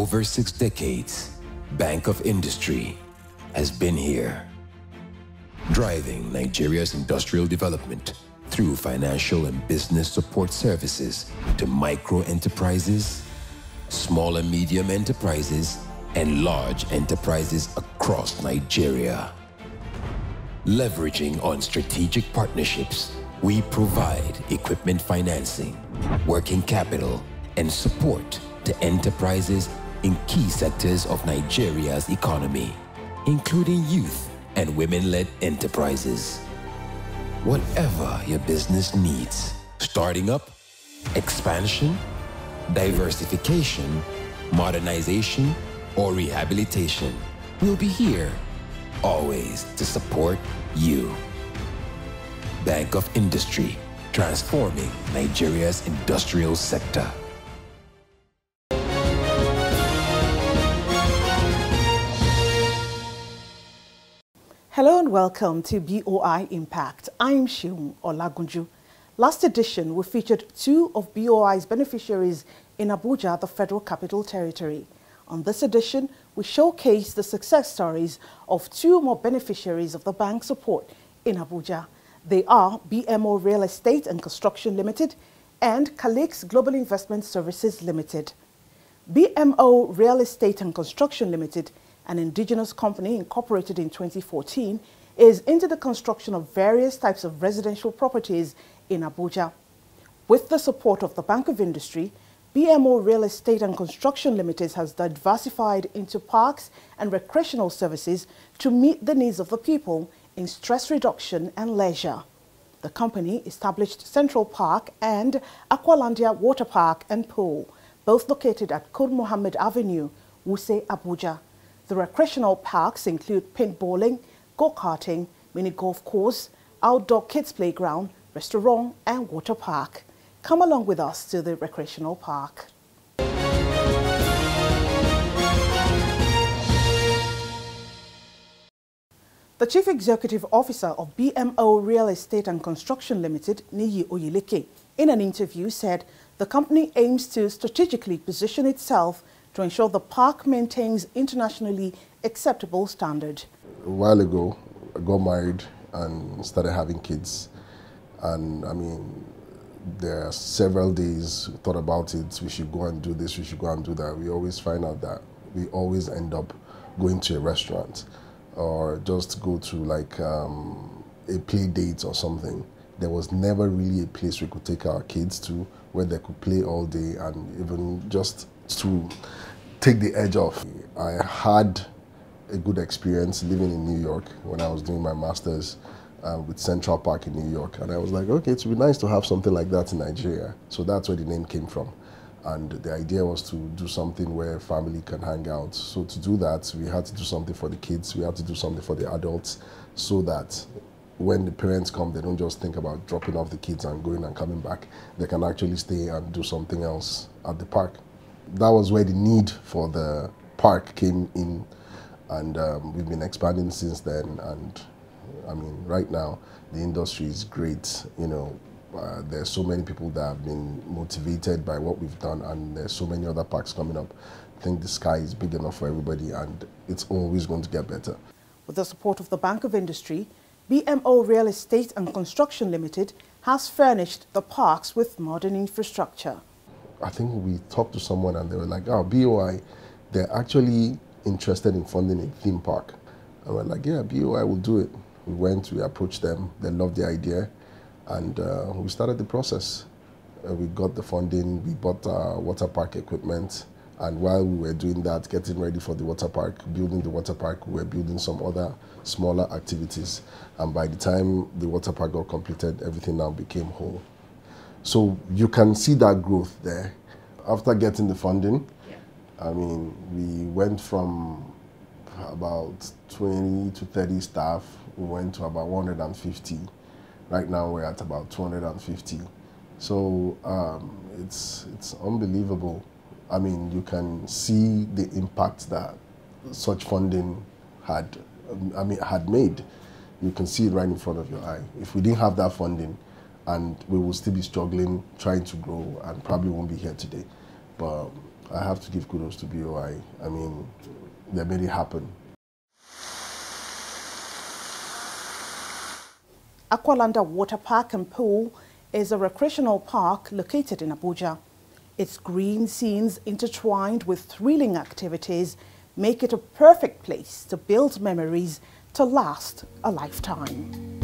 over 6 decades, Bank of Industry has been here, driving Nigeria's industrial development through financial and business support services to micro enterprises, small and medium enterprises, and large enterprises across Nigeria. Leveraging on strategic partnerships, we provide equipment financing, working capital, and support to enterprises in key sectors of Nigeria's economy, including youth and women-led enterprises. Whatever your business needs, starting up, expansion, diversification, modernization, or rehabilitation, we'll be here, always to support you. Bank of Industry, transforming Nigeria's industrial sector. Hello and welcome to BOI Impact. I'm Seun, Olagunju. Last edition, we featured 2 of BOI's beneficiaries in Abuja, the Federal Capital Territory. On this edition, we showcase the success stories of 2 more beneficiaries of the bank's support in Abuja. They are BMO Real Estate and Construction Limited and Calix Global Investment Services Limited. BMO Real Estate and Construction Limited, an indigenous company incorporated in 2014, is into the construction of various types of residential properties in Abuja. With the support of the Bank of Industry, BMO Real Estate and Construction Limited has diversified into parks and recreational services to meet the needs of the people in stress reduction and leisure. The company established Central Park and Aqualandia Water Park and Pool, both located at Kur Mohammed Avenue, Wuse, Abuja. The recreational parks include paintballing, go-karting, mini golf course, outdoor kids playground, restaurant and water park. Come along with us to the recreational park. The Chief Executive Officer of BMO Real Estate and Construction Limited, Niyi Oyeleke, in an interview said the company aims to strategically position itself to ensure the park maintains internationally acceptable standard. A while ago, I got married and started having kids. And I mean, there are several days we thought about it, we should go and do this, we should go and do that. We always find out that we always end up going to a restaurant or just go to like a play date or something. There was never really a place we could take our kids to where they could play all day and even just to take the edge off. I had a good experience living in New York when I was doing my master's with Central Park in New York, and I was like, okay, it would be nice to have something like that in Nigeria. So that's where the name came from. And the idea was to do something where family can hang out. So to do that, we had to do something for the kids, we had to do something for the adults, so that when the parents come, they don't just think about dropping off the kids and going and coming back. They can actually stay and do something else at the park. That was where the need for the park came in, and we've been expanding since then. And I mean, right now the industry is great. You know, there's so many people that have been motivated by what we've done, and there's so many other parks coming up. I think the sky is big enough for everybody, and it's always going to get better. With the support of the Bank of Industry, BMO Real Estate and Construction Limited has furnished the parks with modern infrastructure. I think we talked to someone and they were like, oh, BOI, they're actually interested in funding a theme park. And we're like, yeah, BOI will do it. We went, we approached them, they loved the idea, and we started the process. We got the funding, we bought water park equipment, and while we were doing that, getting ready for the water park, building the water park, we were building some other smaller activities. And by the time the water park got completed, everything now became whole. So you can see that growth there. After getting the funding, I mean, we went from about 20 to 30 staff, we went to about 150. Right now we're at about 250. So it's unbelievable. I mean, you can see the impact that such funding had made. You can see it right in front of your eye. If we didn't have that funding, and we will still be struggling, trying to grow, and probably won't be here today. But I have to give kudos to BOI. I mean, they made it happen. Aqualandia Water Park and Pool is a recreational park located in Abuja. Its green scenes intertwined with thrilling activities make it a perfect place to build memories to last a lifetime.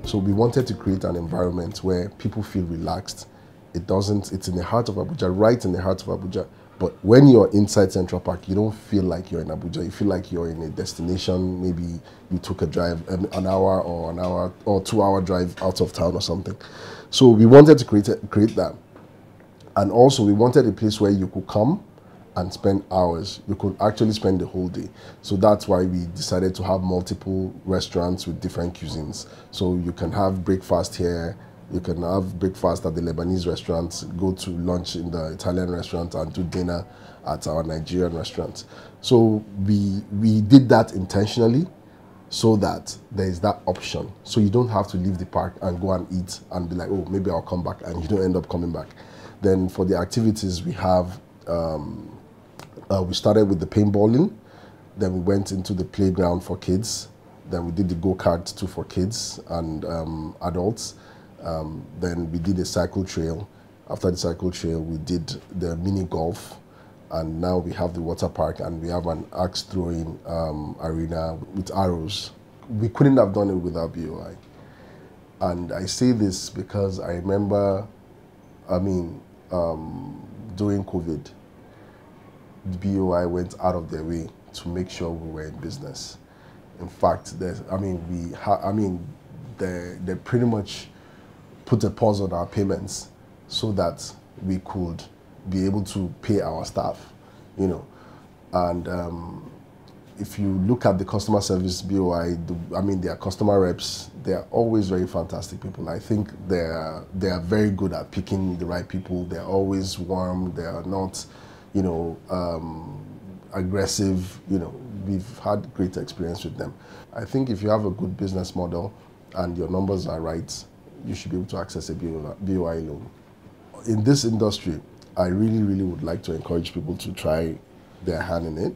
So we wanted to create an environment where people feel relaxed. It's in the heart of Abuja, right in the heart of Abuja. But when you're inside Central Park, you don't feel like you're in Abuja. You feel like you're in a destination. Maybe you took a drive, an hour or 2 hour drive out of town or something. So we wanted to create that. And also we wanted a place where you could come and spend hours. You could actually spend the whole day. So that's why we decided to have multiple restaurants with different cuisines. So you can have breakfast here, you can have breakfast at the Lebanese restaurant, go to lunch in the Italian restaurant, and do dinner at our Nigerian restaurant. So we did that intentionally so that there is that option. So you don't have to leave the park and go and eat and be like, oh, maybe I'll come back, and you don't end up coming back. Then for the activities, we have we started with the paintballing, then we went into the playground for kids, then we did the go-kart too for kids and adults, then we did a cycle trail. After the cycle trail, we did the mini golf, and now we have the water park, and we have an axe throwing arena with arrows. We couldn't have done it without BOI. And I say this because I remember, during COVID, the BOI went out of their way to make sure we were in business. In fact, they pretty much put a pause on our payments so that we could be able to pay our staff, you know. And if you look at the customer service BOI, their customer reps, they're always very fantastic people. I think they are very good at picking the right people. They're always warm. They are not, aggressive. We've had great experience with them. I think if you have a good business model and your numbers are right, you should be able to access a BOI loan. In this industry, I really, really would like to encourage people to try their hand in it.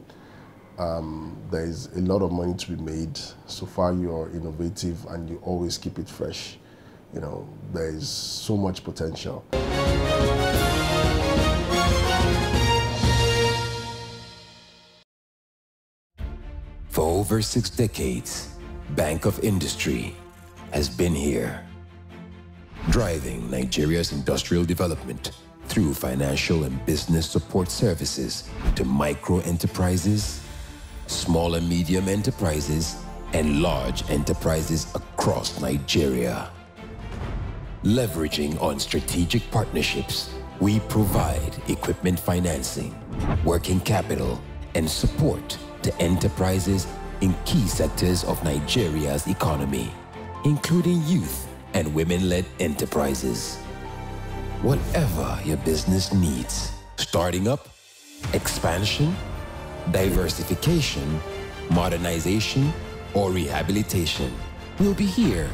There's a lot of money to be made. So far, you're innovative and you always keep it fresh. There's so much potential. For over 6 decades, Bank of Industry has been here, driving Nigeria's industrial development through financial and business support services to micro enterprises, small and medium enterprises, and large enterprises across Nigeria. Leveraging on strategic partnerships, we provide equipment financing, working capital, and support to enterprises in key sectors of Nigeria's economy, including youth and women-led enterprises. Whatever your business needs, starting up, expansion, diversification, modernization, or rehabilitation, we'll be here,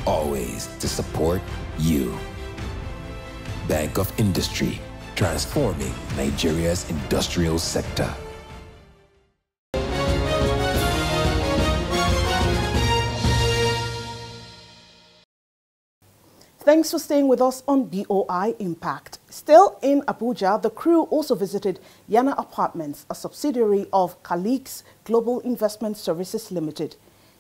always to support you. Bank of Industry, transforming Nigeria's industrial sector. Thanks for staying with us on BOI Impact. Still in Abuja, the crew also visited Yanna Apartments, a subsidiary of Calix Global Investment Services Limited.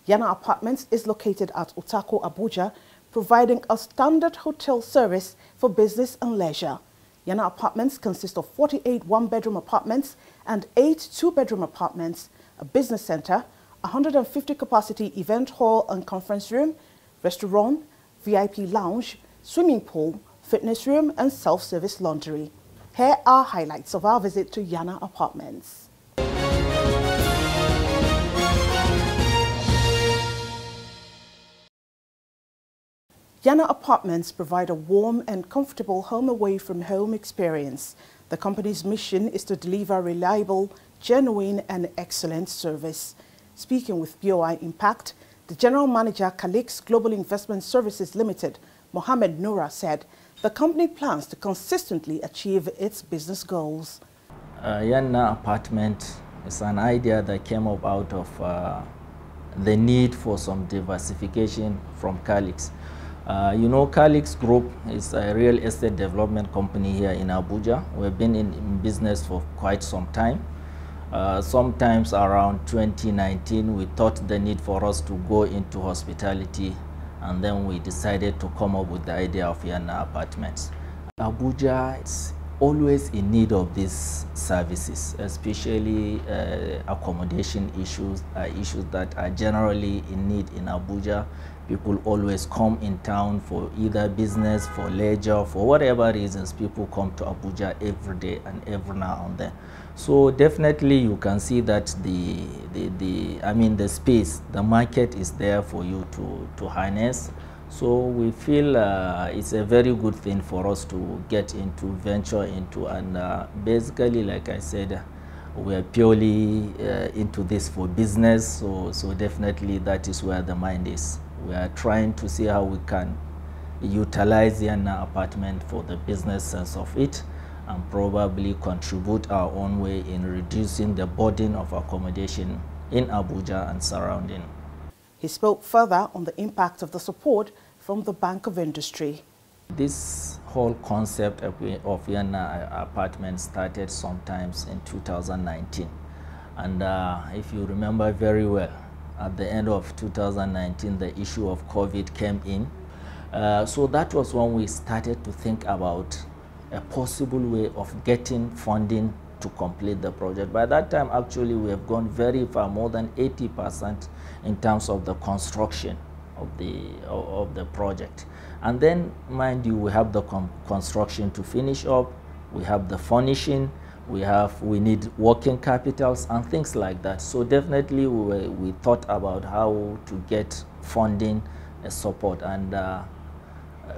Yanna Apartments is located at Utako, Abuja, providing a standard hotel service for business and leisure. Yanna Apartments consist of 48 one-bedroom apartments and 8 two-bedroom apartments, a business center, 150-capacity event hall and conference room, restaurant, VIP lounge, swimming pool, fitness room and self-service laundry. Here are highlights of our visit to Yanna Apartments. Yanna Apartments provide a warm and comfortable home away from home experience. The company's mission is to deliver reliable, genuine and excellent service. Speaking with BOI Impact, the General Manager, Calix Global Investment Services Limited, Mohammed Noura, said the company plans to consistently achieve its business goals. Yanna Apartment is an idea that came up out of the need for some diversification from Calix. You know, Calix Group is a real estate development company here in Abuja. We've been in business for quite some time. Sometimes around 2019, we thought the need for us to go into hospitality, and then we decided to come up with the idea of Yanna Apartments. Abuja is always in need of these services, especially accommodation issues, issues that are generally in need in Abuja. People always come in town for either business, for leisure, for whatever reasons. People come to Abuja every day and every now and then. So definitely you can see that the space, the market is there for you to harness. So we feel it's a very good thing for us to get into, venture into, and basically, like I said, we are purely into this for business. So definitely that is where the mind is. We are trying to see how we can utilize Yanna Apartment for the business sense of it, and probably contribute our own way in reducing the burden of accommodation in Abuja and surrounding. He spoke further on the impact of the support from the Bank of Industry. This whole concept of Yanna Apartments started sometimes in 2019. And if you remember very well, at the end of 2019, the issue of COVID came in. So that was when we started to think about a possible way of getting funding to complete the project. By that time, actually, we have gone very far, more than 80% in terms of the construction of the project. And then, mind you, we have the construction to finish up, we have the furnishing, we need working capitals and things like that. So definitely we thought about how to get funding support, and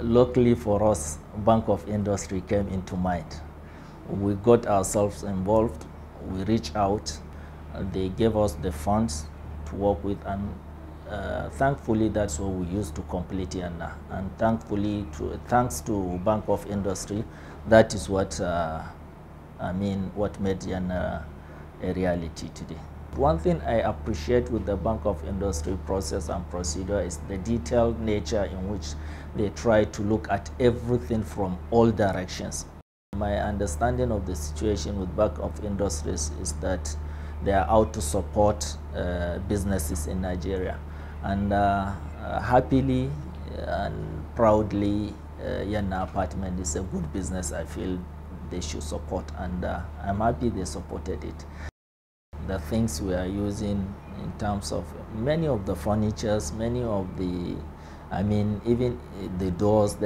luckily for us, Bank of Industry came into mind. We got ourselves involved, we reached out, they gave us the funds to work with, and thankfully that's what we used to complete Yanna. And thankfully, thanks to Bank of Industry, that is what what made Yanna a reality today. One thing I appreciate with the Bank of Industry process and procedure is the detailed nature in which they try to look at everything from all directions. My understanding of the situation with Bank of Industries is that they are out to support businesses in Nigeria. And happily and proudly, Yanna Apartment is a good business I feel they should support, and I'm happy they supported it. The things we are using in terms of many of the furnitures, many of the, even the doors,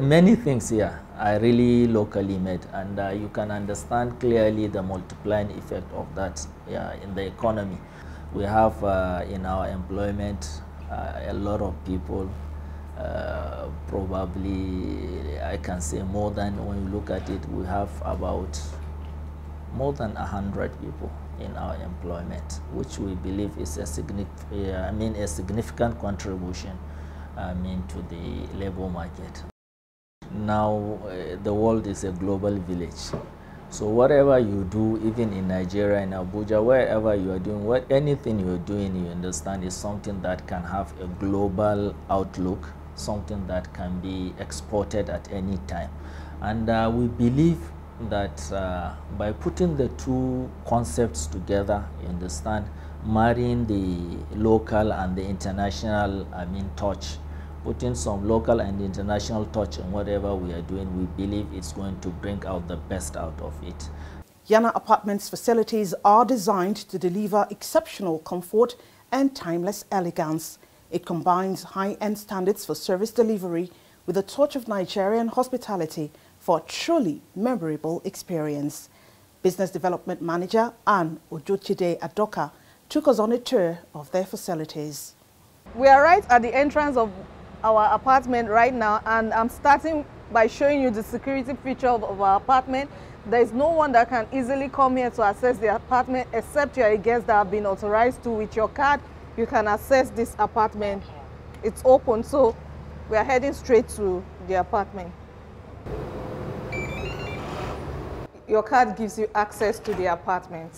many things here are really locally made, and you can understand clearly the multiplying effect of that in the economy. We have in our employment a lot of people, probably I can say more than, when you look at it, we have about more than 100 people in our employment, which we believe is a significant contribution to the labor market. Now the world is a global village, so whatever you do, even in Nigeria, in Abuja, wherever you are doing, anything you are doing, you understand, is something that can have a global outlook, something that can be exported at any time. And we believe that by putting the two concepts together, you understand, marrying the local and the international touch, putting some local and international touch in whatever we are doing, we believe it's going to bring out the best out of it. Yanna Apartments facilities are designed to deliver exceptional comfort and timeless elegance. It combines high-end standards for service delivery with a touch of Nigerian hospitality for a truly memorable experience. Business Development Manager Anne Ojochide Adoka took us on a tour of their facilities. We are right at the entrance of our apartment right now, and I'm starting by showing you the security feature of our apartment. There is no one that can easily come here to access the apartment except you are a guest that have been authorized to. With your card, you can access this apartment. It's open, so we are heading straight to the apartment. Your card gives you access to the apartment.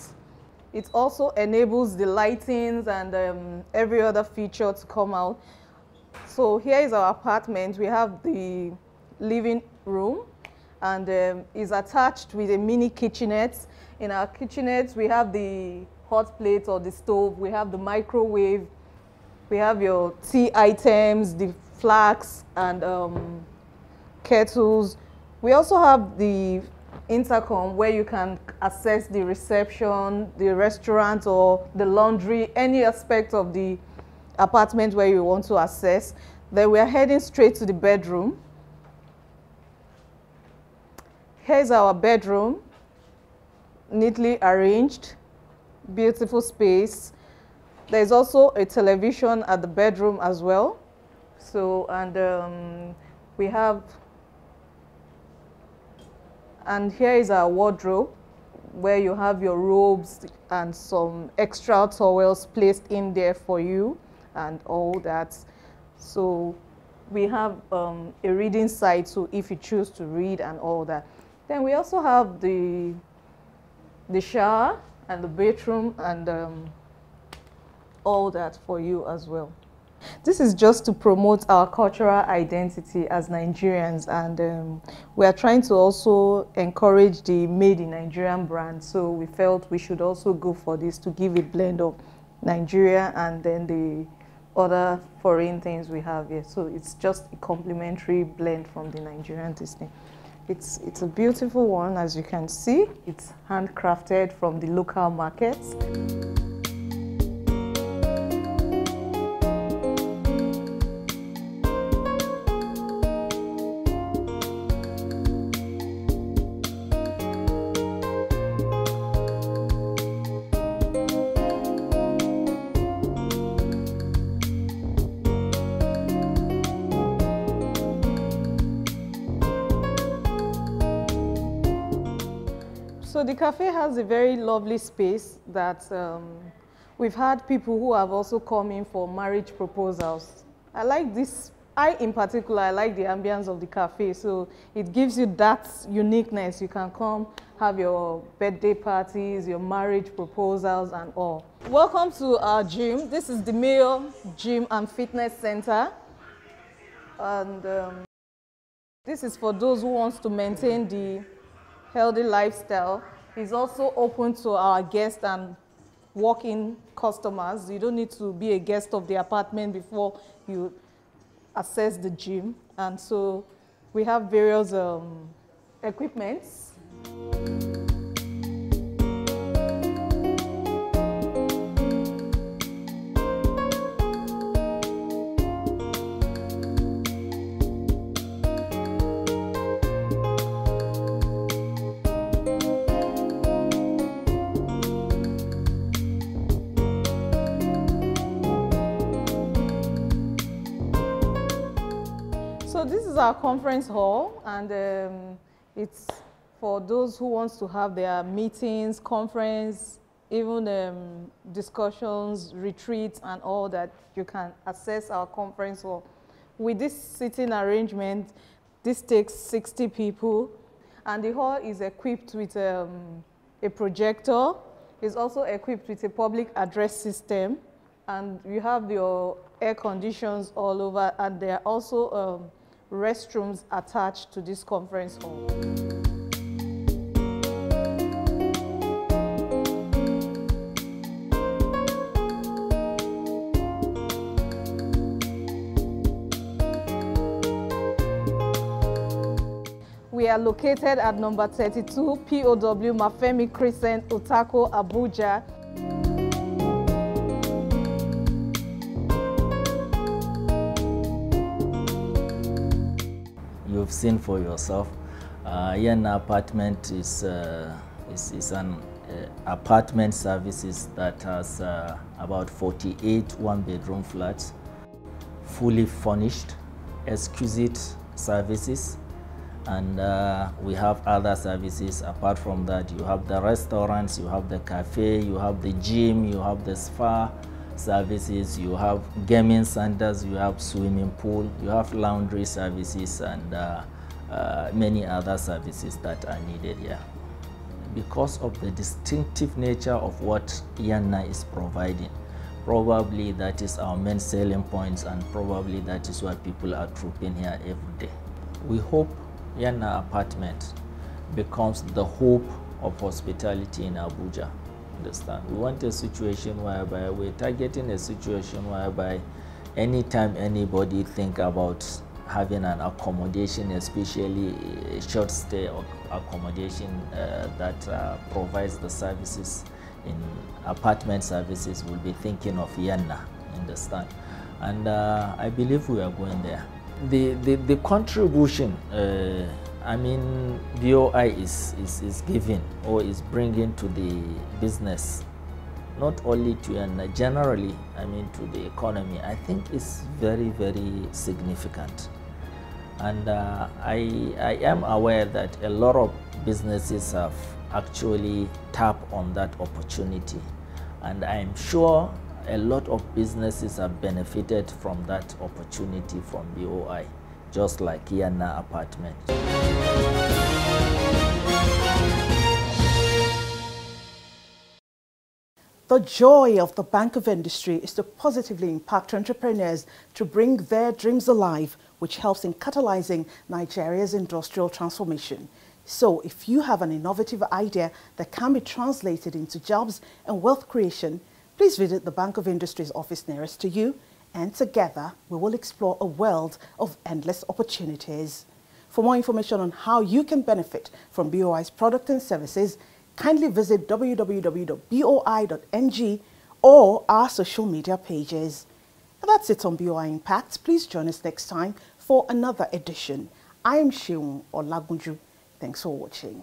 It also enables the lightings and every other feature to come out. So here is our apartment. We have the living room, and is attached with a mini kitchenette. In our kitchenette, we have the hot plate or the stove, we have the microwave, we have your tea items, the flasks and kettles. We also have the intercom where you can access the reception, the restaurant or the laundry, any aspect of the apartment where you want to access. Then we are heading straight to the bedroom. Here's our bedroom, neatly arranged, beautiful space. There's also a television at the bedroom as well. So, and we have, and here is our wardrobe where you have your robes and some extra towels placed in there for you and all that. So we have a reading side, so if you choose to read and all that. Then we also have the shower and the bathroom and all that for you as well. This is just to promote our cultural identity as Nigerians, and we are trying to also encourage the Made in Nigerian brand. So we felt we should also go for this to give a blend of Nigeria and then the other foreign things we have here. So it's just a complementary blend from the Nigerian Disney. It's a beautiful one, as you can see. It's handcrafted from the local markets. So the cafe has a very lovely space that we've had people who have also come in for marriage proposals. I like this, in particular, I like the ambience of the cafe. So it gives you that uniqueness. You can come, have your birthday parties, your marriage proposals and all. Welcome to our gym. This is the Mayo Gym and Fitness Center. And this is for those who want to maintain the healthy lifestyle. Is also open to our guests and walk-in customers. You don't need to be a guest of the apartment before you access the gym. And so we have various equipments. So this is our conference hall, and it's for those who want to have their meetings, conference, even discussions, retreats, and all that. You can access our conference hall. With this seating arrangement, this takes 60 people, and the hall is equipped with a projector. It's also equipped with a public address system, and you have your air conditions all over, and there are also restrooms attached to this conference hall. We are located at number 32 POW Mafemi Crescent, Otako, Abuja. you've seen for yourself. Yanna apartment is an apartment services that has about 48 one-bedroom flats, fully furnished, exquisite services, and we have other services. Apart from that, you have the restaurants, you have the cafe, you have the gym, you have the spa services, you have gaming centers, you have swimming pool, you have laundry services, and many other services that are needed here. Because of the distinctive nature of what Yanna is providing, probably that is our main selling points, and probably that is why people are trooping here every day. We hope Yanna apartment becomes the hope of hospitality in Abuja. Understand? We want a situation whereby we're targeting a situation whereby anytime anybody think about having an accommodation, especially a short stay accommodation that provides the services in apartment services, will be thinking of Yanna, understand? And I believe we are going there. The contribution, I mean, BOI is giving or is bringing to the business, not only to Yanna, generally, I mean, to the economy, I think is very, very significant. And I am aware that a lot of businesses have actually tapped on that opportunity. And I'm sure a lot of businesses have benefited from that opportunity from BOI, just like Yanna apartment. The joy of the Bank of Industry is to positively impact entrepreneurs to bring their dreams alive, which helps in catalyzing Nigeria's industrial transformation. So if you have an innovative idea that can be translated into jobs and wealth creation, please visit the Bank of Industry's office nearest to you, and together we will explore a world of endless opportunities. For more information on how you can benefit from BOI's products and services, kindly visit www.boi.ng or our social media pages. And that's it on BOI Impact. Please join us next time for another edition. I am Seun Olagunju. Thanks for watching.